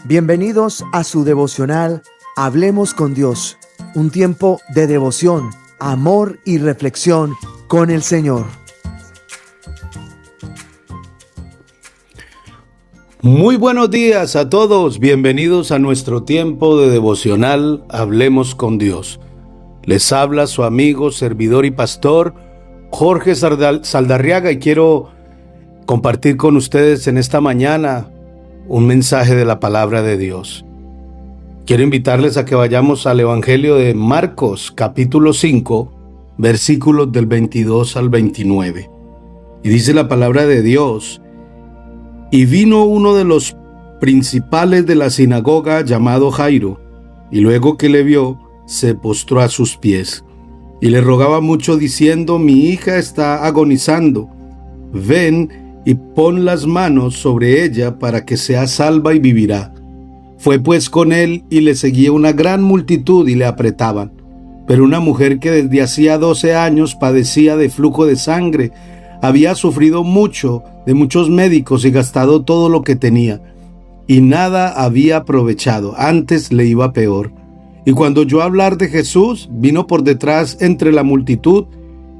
Bienvenidos a su devocional Hablemos con Dios, un tiempo de devoción, amor y reflexión con el Señor. Muy buenos días a todos, bienvenidos a nuestro tiempo de devocional Hablemos con Dios. Les habla su amigo, servidor y pastor Jorge Saldarriaga y quiero compartir con ustedes en esta mañana un mensaje de la palabra de Dios. Quiero invitarles a que vayamos al Evangelio de Marcos, capítulo 5, versículos del 22 al 29. Y dice la palabra de Dios: Y vino uno de los principales de la sinagoga llamado Jairo, y luego que le vio, se postró a sus pies, y le rogaba mucho diciendo: Mi hija está agonizando, ven y pon las manos sobre ella para que sea salva y vivirá. Fue pues con él y le seguía una gran multitud y le apretaban. Pero una mujer que desde hacía 12 años padecía de flujo de sangre, había sufrido mucho de muchos médicos y gastado todo lo que tenía, y nada había aprovechado, antes le iba peor. Y cuando oyó hablar de Jesús, vino por detrás entre la multitud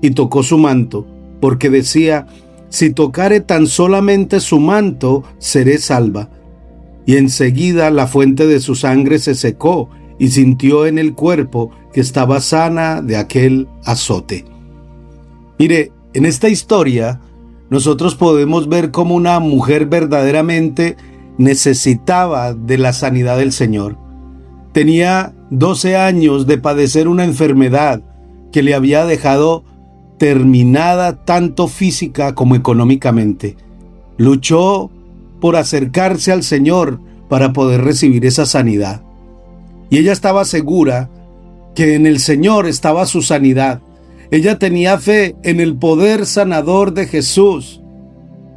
y tocó su manto, porque decía: Si tocare tan solamente su manto, seré salva. Y enseguida la fuente de su sangre se secó, y sintió en el cuerpo que estaba sana de aquel azote. Mire, en esta historia, nosotros podemos ver cómo una mujer verdaderamente necesitaba de la sanidad del Señor. Tenía 12 años de padecer una enfermedad que le había dejado terminada tanto física como económicamente. Luchó por acercarse al Señor para poder recibir esa sanidad. Y ella estaba segura que en el Señor estaba su sanidad. Ella tenía fe en el poder sanador de Jesús,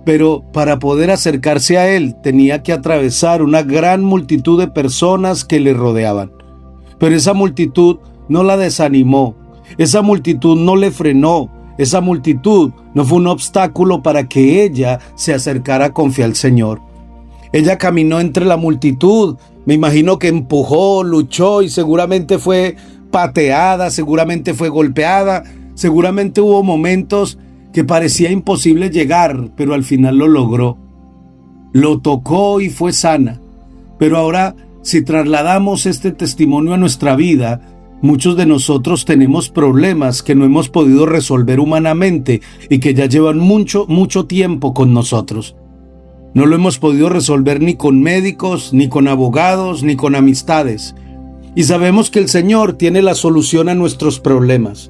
pero para poder acercarse a Él tenía que atravesar una gran multitud de personas que le rodeaban. Pero esa multitud no la desanimó, esa multitud no le frenó, esa multitud no fue un obstáculo para que ella se acercara con fe al Señor. Ella caminó entre la multitud, me imagino que empujó, luchó y seguramente fue pateada, seguramente fue golpeada, seguramente hubo momentos que parecía imposible llegar, pero al final lo logró. Lo tocó y fue sana. Pero ahora, si trasladamos este testimonio a nuestra vida, muchos de nosotros tenemos problemas que no hemos podido resolver humanamente y que ya llevan mucho tiempo con nosotros. No lo hemos podido resolver ni con médicos, ni con abogados, ni con amistades. Y sabemos que el Señor tiene la solución a nuestros problemas.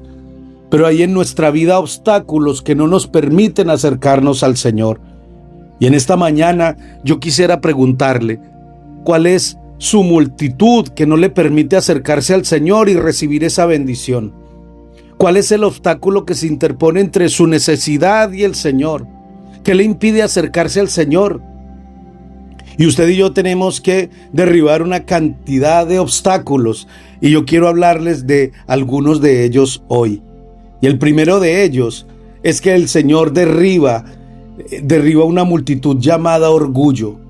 Pero hay en nuestra vida obstáculos que no nos permiten acercarnos al Señor. Y en esta mañana yo quisiera preguntarle, ¿cuál es su multitud que no le permite acercarse al Señor y recibir esa bendición? ¿Cuál es el obstáculo que se interpone entre su necesidad y el Señor? ¿Qué le impide acercarse al Señor? Y usted y yo tenemos que derribar una cantidad de obstáculos, y yo quiero hablarles de algunos de ellos hoy. Y el primero de ellos es que el Señor derriba una multitud llamada orgullo.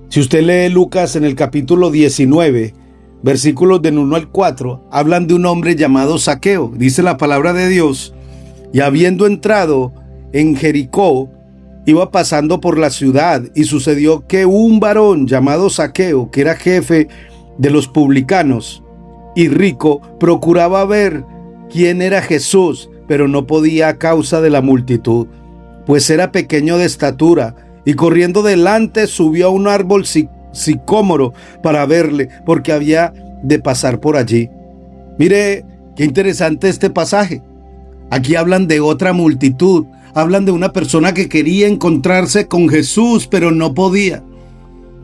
Si usted lee Lucas en el capítulo 19, versículos del 1 al 4, hablan de un hombre llamado Zaqueo. Dice la palabra de Dios: Y habiendo entrado en Jericó, iba pasando por la ciudad, y sucedió que un varón llamado Zaqueo, que era jefe de los publicanos y rico, procuraba ver quién era Jesús, pero no podía a causa de la multitud, pues era pequeño de estatura. Y corriendo delante subió a un árbol sicómoro para verle, porque había de pasar por allí. Mire, qué interesante este pasaje. Aquí hablan de otra multitud, hablan de una persona que quería encontrarse con Jesús, pero no podía.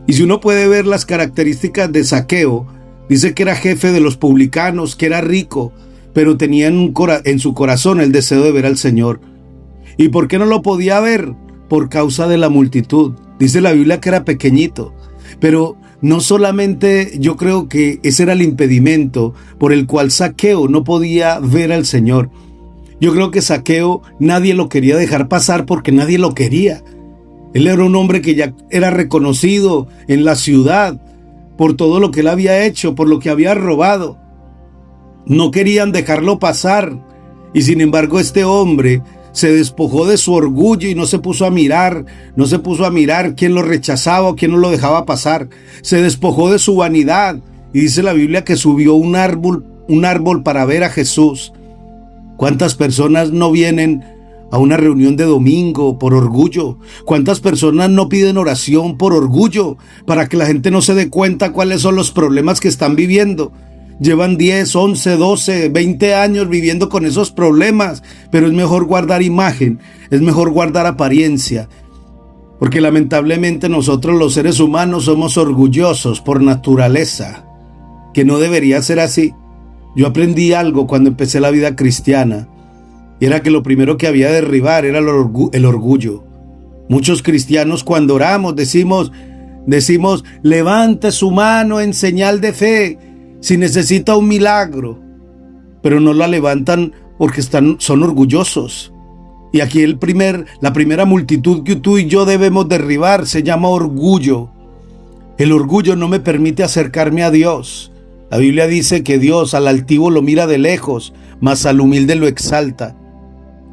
Y si uno puede ver las características de Zaqueo, dice que era jefe de los publicanos, que era rico, pero tenía en su corazón el deseo de ver al Señor. ¿Y por qué no lo podía ver? Por causa de la multitud. Dice la Biblia que era pequeñito, pero no solamente yo creo que ese era el impedimento por el cual Zaqueo no podía ver al Señor. Yo creo que Zaqueo nadie lo quería dejar pasar porque nadie lo quería. Él era un hombre que ya era reconocido en la ciudad. por todo lo que él había hecho, por lo que había robado. No querían dejarlo pasar. Y sin embargo este hombre se despojó de su orgullo y no se puso a mirar quién lo rechazaba o quién no lo dejaba pasar. Se despojó de su vanidad y dice la Biblia que subió un árbol para ver a Jesús. ¿Cuántas personas no vienen a una reunión de domingo por orgullo? ¿Cuántas personas no piden oración por orgullo para que la gente no se dé cuenta cuáles son los problemas que están viviendo? Llevan 10, 11, 12, 20 años viviendo con esos problemas, pero es mejor guardar imagen, es mejor guardar apariencia, porque lamentablemente nosotros los seres humanos somos orgullosos por naturaleza, que no debería ser así. Yo aprendí algo cuando empecé la vida cristiana, y era que lo primero que había de derribar era el orgullo. Muchos cristianos cuando oramos decimos, levante su mano en señal de fe, si necesita un milagro, pero no la levantan porque son orgullosos. Y aquí la primera multitud que tú y yo debemos derribar se llama orgullo. El orgullo no me permite acercarme a Dios. La Biblia dice que Dios al altivo lo mira de lejos, mas al humilde lo exalta.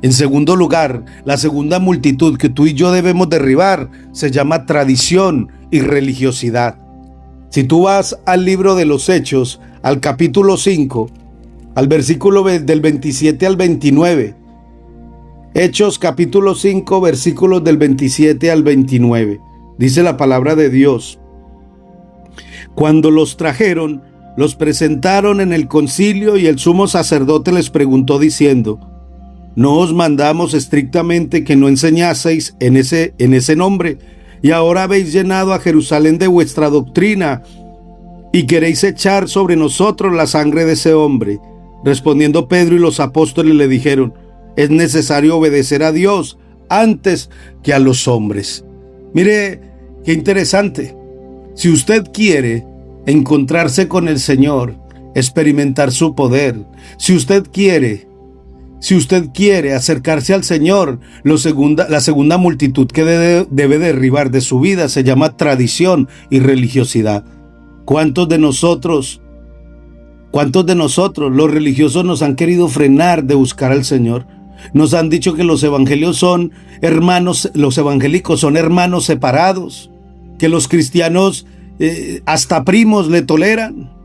En segundo lugar, la segunda multitud que tú y yo debemos derribar se llama tradición y religiosidad. Si tú vas al libro de los Hechos, al capítulo 5, al versículo del 27 al 29, Hechos capítulo 5, versículos del 27 al 29, dice la palabra de Dios: cuando los trajeron, los presentaron en el concilio y el sumo sacerdote les preguntó diciendo: ¿no os mandamos estrictamente que no enseñaseis en ese nombre? Y ahora habéis llenado a Jerusalén de vuestra doctrina y queréis echar sobre nosotros la sangre de ese hombre. Respondiendo Pedro y los apóstoles le dijeron: es necesario obedecer a Dios antes que a los hombres. Mire, qué interesante. Si usted quiere encontrarse con el Señor, experimentar su poder, si usted quiere acercarse al Señor, la segunda multitud que debe derribar de su vida se llama tradición y religiosidad. ¿Cuántos de nosotros, los religiosos, nos han querido frenar de buscar al Señor? Nos han dicho que los evangélicos son hermanos separados, que los cristianos hasta primos le toleran.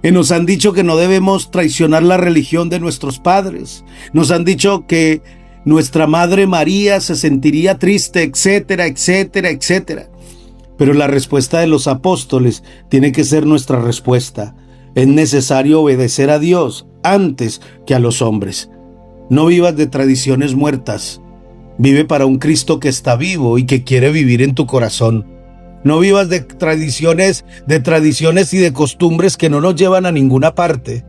Y nos han dicho que no debemos traicionar la religión de nuestros padres. Nos han dicho que nuestra Madre María se sentiría triste, etcétera, etcétera, etcétera. Pero la respuesta de los apóstoles tiene que ser nuestra respuesta. Es necesario obedecer a Dios antes que a los hombres. No vivas de tradiciones muertas. Vive para un Cristo que está vivo y que quiere vivir en tu corazón. No vivas de tradiciones y de costumbres que no nos llevan a ninguna parte.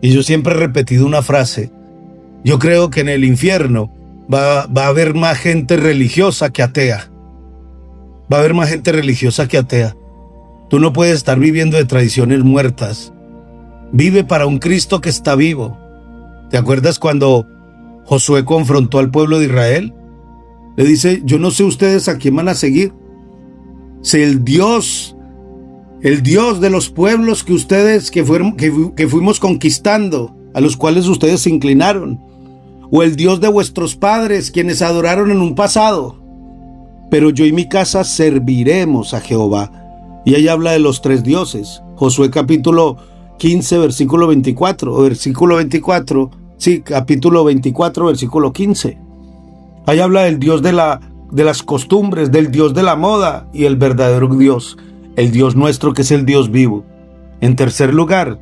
Y yo siempre he repetido una frase: yo creo que en el infierno va a haber más gente religiosa que atea. Va a haber más gente religiosa que atea. Tú no puedes estar viviendo de tradiciones muertas. Vive para un Cristo que está vivo. ¿Te acuerdas cuando Josué confrontó al pueblo de Israel? Le dice: yo no sé ustedes a quién van a seguir. Si el Dios de los pueblos que fuimos conquistando, a los cuales ustedes se inclinaron, o el Dios de vuestros padres, quienes adoraron en un pasado. Pero yo y mi casa serviremos a Jehová. Y ahí habla de los tres dioses. Josué capítulo 15, versículo 24, o versículo 24, sí, capítulo 24, versículo 15. Ahí habla del Dios de las costumbres, del Dios de la moda y el verdadero Dios, el Dios nuestro que es el Dios vivo. En tercer lugar,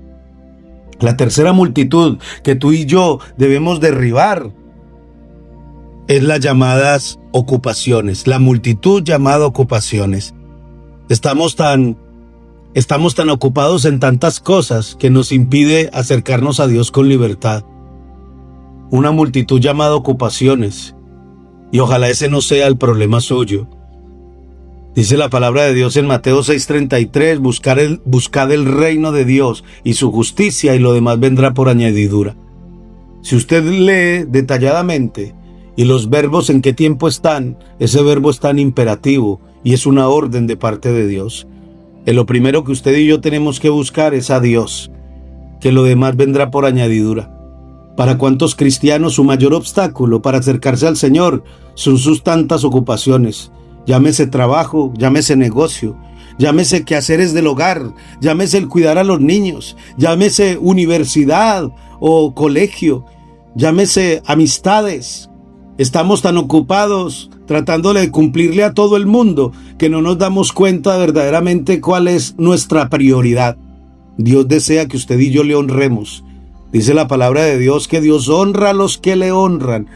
la tercera multitud que tú y yo debemos derribar es las llamadas ocupaciones, la multitud llamada ocupaciones. Estamos tan ocupados en tantas cosas que nos impide acercarnos a Dios con libertad. Una multitud llamada ocupaciones. Y ojalá ese no sea el problema suyo. Dice la palabra de Dios en Mateo 6:33, buscad el reino de Dios y su justicia, y lo demás vendrá por añadidura. Si usted lee detalladamente y los verbos en qué tiempo están, ese verbo está en imperativo y es una orden de parte de Dios. Lo primero que usted y yo tenemos que buscar es a Dios, que lo demás vendrá por añadidura. ¿Para cuántos cristianos su mayor obstáculo para acercarse al Señor son sus tantas ocupaciones? Llámese trabajo, llámese negocio, llámese quehaceres del hogar, llámese el cuidar a los niños, llámese universidad o colegio, llámese amistades. Estamos tan ocupados tratándole de cumplirle a todo el mundo que no nos damos cuenta verdaderamente cuál es nuestra prioridad. Dios desea que usted y yo le honremos. Dice la palabra de Dios que Dios honra a los que le honran.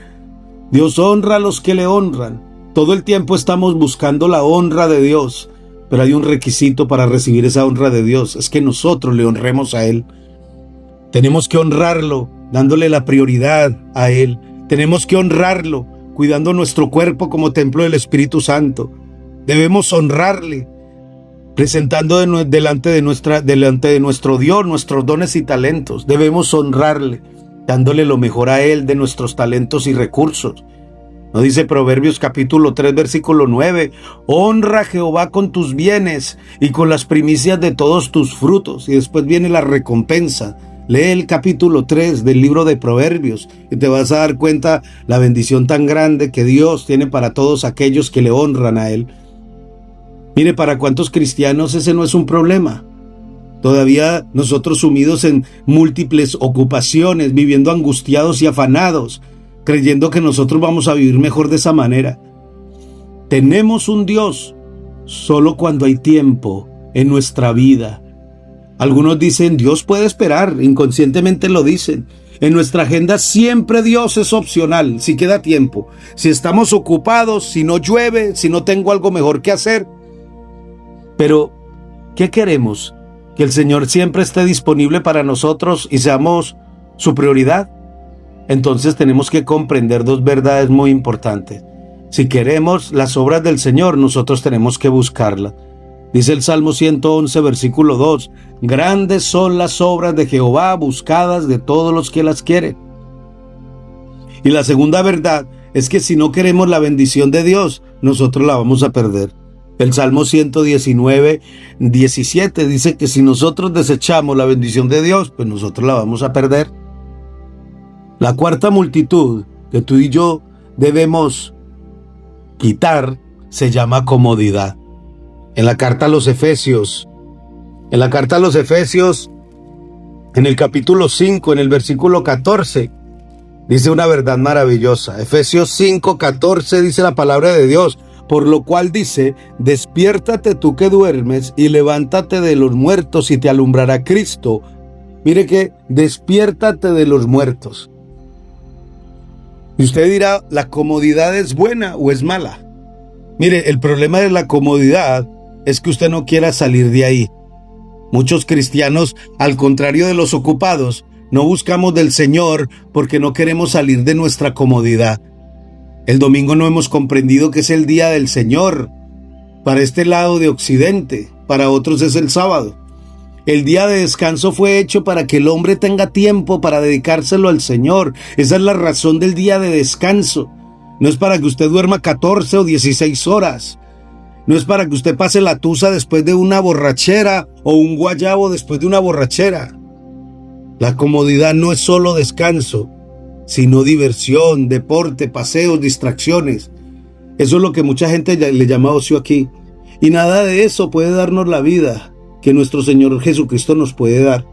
Dios honra a los que le honran. Todo el tiempo estamos buscando la honra de Dios, pero hay un requisito para recibir esa honra de Dios, es que nosotros le honremos a Él. Tenemos que honrarlo, dándole la prioridad a Él. Tenemos que honrarlo, cuidando nuestro cuerpo como templo del Espíritu Santo. Debemos honrarle, presentando delante de nuestro Dios nuestros dones y talentos. Debemos honrarle, dándole lo mejor a Él de nuestros talentos y recursos. ¿No dice Proverbios capítulo 3, versículo 9? Honra a Jehová con tus bienes y con las primicias de todos tus frutos. Y después viene la recompensa. Lee el capítulo 3 del libro de Proverbios y te vas a dar cuenta la bendición tan grande que Dios tiene para todos aquellos que le honran a Él. Mire, para cuántos cristianos ese no es un problema. Todavía nosotros sumidos en múltiples ocupaciones, viviendo angustiados y afanados, creyendo que nosotros vamos a vivir mejor de esa manera. Tenemos un Dios solo cuando hay tiempo en nuestra vida. Algunos dicen, Dios puede esperar, inconscientemente lo dicen. En nuestra agenda siempre Dios es opcional, si queda tiempo. Si estamos ocupados, si no llueve, si no tengo algo mejor que hacer. Pero, ¿qué queremos? ¿Que el Señor siempre esté disponible para nosotros y seamos su prioridad? Entonces tenemos que comprender dos verdades muy importantes. Si queremos las obras del Señor, nosotros tenemos que buscarlas. Dice el Salmo 111, versículo 2, grandes son las obras de Jehová, buscadas de todos los que las quieren. Y la segunda verdad es que si no queremos la bendición de Dios, nosotros la vamos a perder. El Salmo 119, 17 dice que si nosotros desechamos la bendición de Dios, pues nosotros la vamos a perder. La cuarta multitud que tú y yo debemos quitar se llama comodidad. En la carta a los Efesios, en el capítulo 5, en el versículo 14, dice una verdad maravillosa. Efesios 5, 14 dice la palabra de Dios, por lo cual dice, despiértate tú que duermes y levántate de los muertos y te alumbrará Cristo. Mire que despiértate de los muertos. Y usted dirá, ¿la comodidad es buena o es mala? Mire, el problema de la comodidad es que usted no quiera salir de ahí. Muchos cristianos, al contrario de los ocupados, no buscamos del Señor porque no queremos salir de nuestra comodidad. El domingo no hemos comprendido que es el día del Señor. Para este lado de Occidente, para otros es el sábado. El día de descanso fue hecho para que el hombre tenga tiempo para dedicárselo al Señor. Esa es la razón del día de descanso. No es para que usted duerma 14 o 16 horas. No es para que usted pase la tusa después de una borrachera o un guayabo después de una borrachera. La comodidad no es solo descanso, sino diversión, deporte, paseos, distracciones. Eso es lo que mucha gente le llama ocio aquí. Y nada de eso puede darnos la vida que nuestro Señor Jesucristo nos puede dar.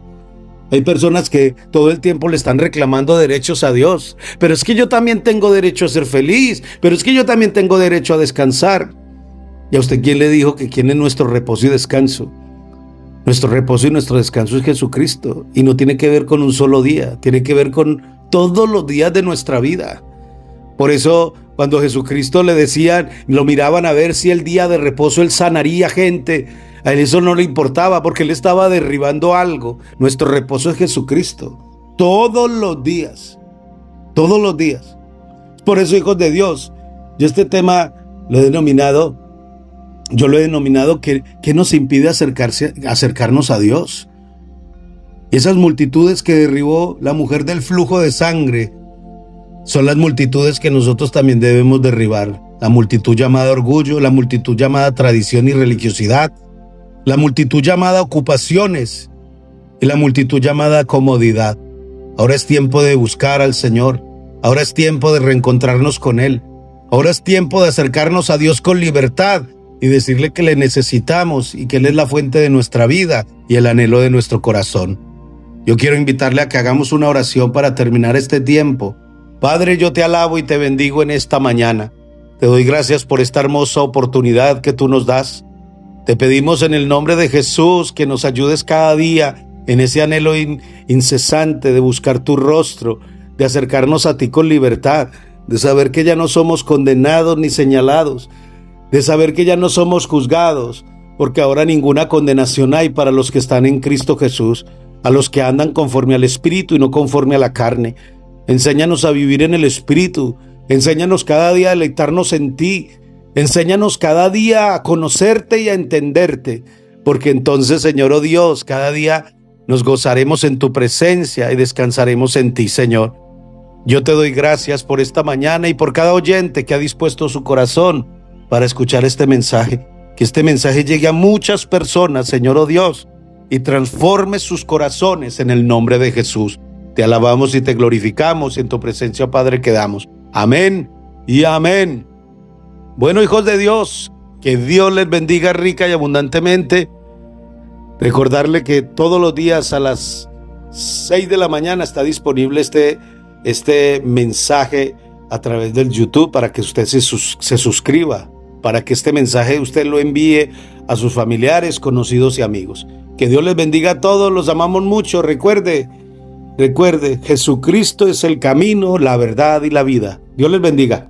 Hay personas que todo el tiempo le están reclamando derechos a Dios. Pero es que yo también tengo derecho a ser feliz. Pero es que yo también tengo derecho a descansar. ¿Y a usted quién le dijo que quién es nuestro reposo y descanso? Nuestro reposo y nuestro descanso es Jesucristo. Y no tiene que ver con un solo día. Tiene que ver con todos los días de nuestra vida. Por eso, cuando Jesucristo le decían, lo miraban a ver si el día de reposo él sanaría gente, a él eso no le importaba porque él estaba derribando algo. Nuestro reposo es Jesucristo. Todos los días. Todos los días. Por eso, hijos de Dios, yo este tema lo he denominado que nos impide acercarnos a Dios. Esas multitudes que derribó la mujer del flujo de sangre son las multitudes que nosotros también debemos derribar. La multitud llamada orgullo, la multitud llamada tradición y religiosidad, la multitud llamada ocupaciones y la multitud llamada comodidad. Ahora es tiempo de buscar al Señor. Ahora es tiempo de reencontrarnos con Él. Ahora es tiempo de acercarnos a Dios con libertad y decirle que le necesitamos y que Él es la fuente de nuestra vida y el anhelo de nuestro corazón. Yo quiero invitarle a que hagamos una oración para terminar este tiempo. Padre, yo te alabo y te bendigo en esta mañana. Te doy gracias por esta hermosa oportunidad que tú nos das. Te pedimos en el nombre de Jesús que nos ayudes cada día en ese anhelo incesante de buscar tu rostro, de acercarnos a ti con libertad, de saber que ya no somos condenados ni señalados, de saber que ya no somos juzgados, porque ahora ninguna condenación hay para los que están en Cristo Jesús, a los que andan conforme al Espíritu y no conforme a la carne. Enséñanos a vivir en el Espíritu, enséñanos cada día a deleitarnos en ti, enséñanos cada día a conocerte y a entenderte, porque entonces, Señor, oh Dios, cada día nos gozaremos en tu presencia y descansaremos en ti, Señor. Yo te doy gracias por esta mañana y por cada oyente que ha dispuesto su corazón para escuchar este mensaje. Que este mensaje llegue a muchas personas, Señor, oh Dios, y transforme sus corazones en el nombre de Jesús. Te alabamos y te glorificamos y en tu presencia, Padre, quedamos. Amén y amén. Bueno, hijos de Dios, que Dios les bendiga rica y abundantemente. Recordarle que todos los días a las 6 de la mañana está disponible este mensaje a través del YouTube para que usted se suscriba, para que este mensaje usted lo envíe a sus familiares, conocidos y amigos. Que Dios les bendiga a todos, los amamos mucho. Recuerde, Jesucristo es el camino, la verdad y la vida. Dios les bendiga.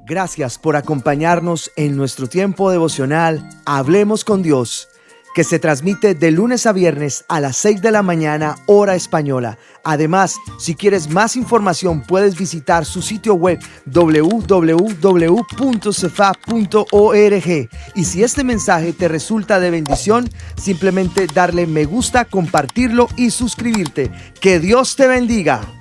Gracias por acompañarnos en nuestro tiempo devocional Hablemos con Dios, que se transmite de lunes a viernes a las 6 de la mañana, hora española. Además, si quieres más información, puedes visitar su sitio web www.cefa.org. Y si este mensaje te resulta de bendición, simplemente darle me gusta, compartirlo y suscribirte. ¡Que Dios te bendiga!